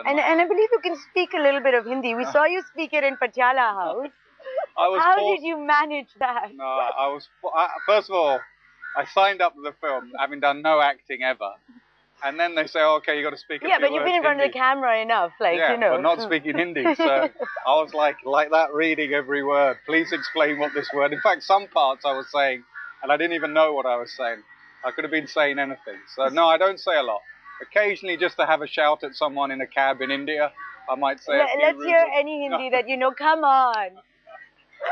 And I believe you can speak a little bit of Hindi. We saw you speak it in Patiala House. How did you manage that? No, first of all, I signed up to the film having done no acting ever. And then they say, oh, okay, you got to speak a few Yeah, but you've been in front of the camera enough, like, yeah, you know. but not speaking Hindi. So I was like that, reading every word. Please explain what this word. In fact, some parts I was saying, and I didn't even know what I was saying. I could have been saying anything. So no, I don't say a lot. Occasionally, just to have a shout at someone in a cab in India, I might say. Let's hear any Hindi that you know. Come on.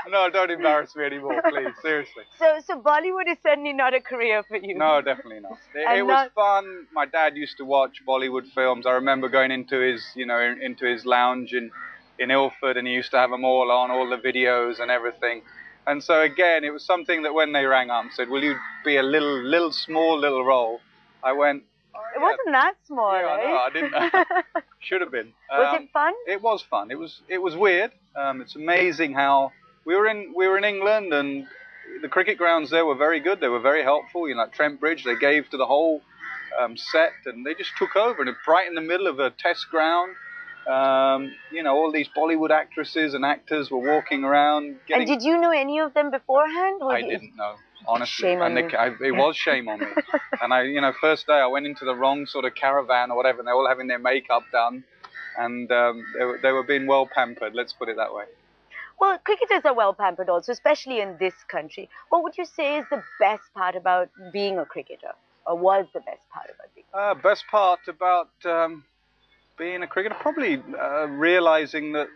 No, don't embarrass me anymore, please. Seriously. So Bollywood is certainly not a career for you. No, definitely not. It was fun. My dad used to watch Bollywood films. I remember going into his, into his lounge in Ilford, and he used to have them all on, all the videos and everything. And so again, it was something that when they rang up and said, "Will you be a small little role?" I went. It wasn't that small, yeah, right? No, I didn't. Should have been. Was it fun? It was fun. It was weird. It's amazing how we were in England, and the cricket grounds there were very good. They were very helpful. At Trent Bridge, they gave to the whole set, and they just took over. And right in the middle of a test ground, all these Bollywood actresses and actors were walking around. And did you know any of them beforehand? I didn't know. Honestly, shame on you. It was shame on me. And first day I went into the wrong sort of caravan or whatever, and they're all having their makeup done, and they were being well pampered. Let's put it that way. Well, cricketers are well pampered also, especially in this country. What would you say is the best part about being a cricketer, or was the best part about being? Best part about being a cricketer, probably realizing that.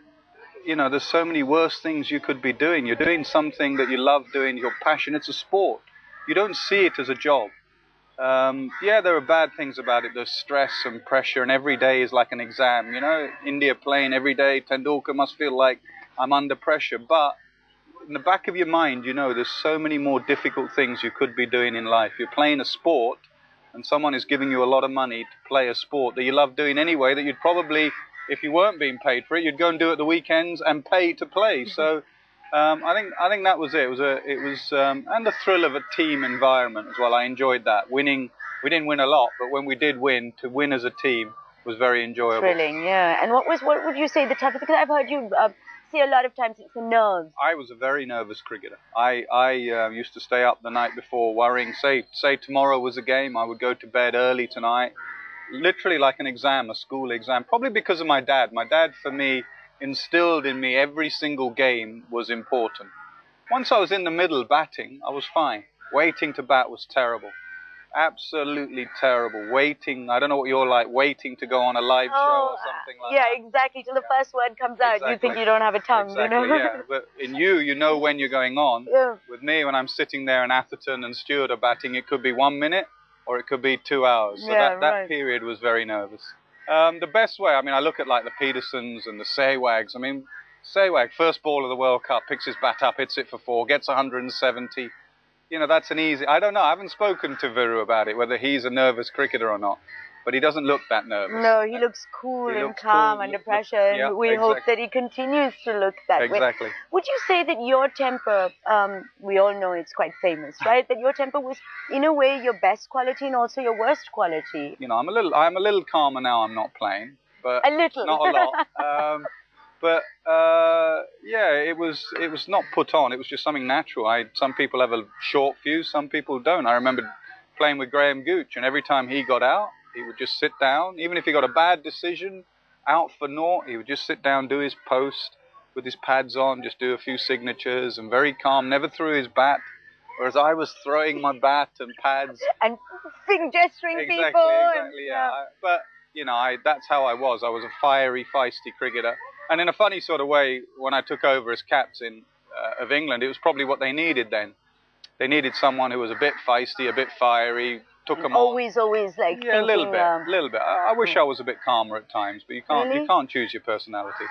There's so many worse things you could be doing. You're doing something that you love doing, your passion. It's a sport. You don't see it as a job. Yeah, there are bad things about it. There's stress and pressure, and every day is like an exam. India playing every day, Tendulkar must feel like I'm under pressure. But in the back of your mind, there's so many more difficult things you could be doing in life. You're playing a sport, and someone is giving you a lot of money to play a sport that you love doing anyway, that you'd probably, if you weren't being paid for it, you'd go and do it at the weekends and pay to play. So I think that was it. It was and the thrill of a team environment as well. I enjoyed that. Winning, we didn't win a lot, but when we did win, to win as a team was very enjoyable. Thrilling, yeah. And what would you say the toughest? Because I've heard you say a lot of times it's the nerves. I was a very nervous cricketer. I used to stay up the night before worrying. Say tomorrow was a game, I would go to bed early tonight. Literally like an exam, a school exam, probably because of my dad. My dad, for me, instilled in me every single game was important. Once I was in the middle batting, I was fine. Waiting to bat was terrible. Absolutely terrible. Waiting, I don't know what you're like, waiting to go on a live show or something like that. Yeah, exactly. Till the first word comes out, you think you don't have a tongue, Exactly, yeah. But in you know when you're going on. Yeah. With me, when I'm sitting there and Atherton and Stewart are batting, it could be 1 minute, or it could be 2 hours. So that period was very nervous. The best way, I look at like the Petersons and the Sehwags. Sehwag, first ball of the World Cup, picks his bat up, hits it for 4, gets 170. That's an easy, I don't know, I haven't spoken to Viru about it, whether he's a nervous cricketer or not. But he doesn't look that nervous. No, he looks cool and calm under pressure, and we hope that he continues to look that way. Exactly. Would you say that your temper, we all know it's quite famous, right? That your temper was, in a way, your best quality and also your worst quality? I'm a little calmer now. I'm not playing, but a little, not a lot. But yeah, it was not put on. It was just something natural. Some people have a short fuse, some people don't. I remember playing with Gooch, and every time he got out, he would just sit down. Even if he got a bad decision, out for naught, he would just sit down, do his post with his pads on, just do a few signatures, and very calm, never threw his bat. Whereas I was throwing my bat and pads. And gesturing people. Exactly, yeah. But, that's how I was. I was a fiery, feisty cricketer. And in a funny sort of way, when I took over as captain of England, it was probably what they needed then. They needed someone who was a bit feisty, a bit fiery, took them always like a little bit. I wish I was a bit calmer at times, but you can't choose your personality.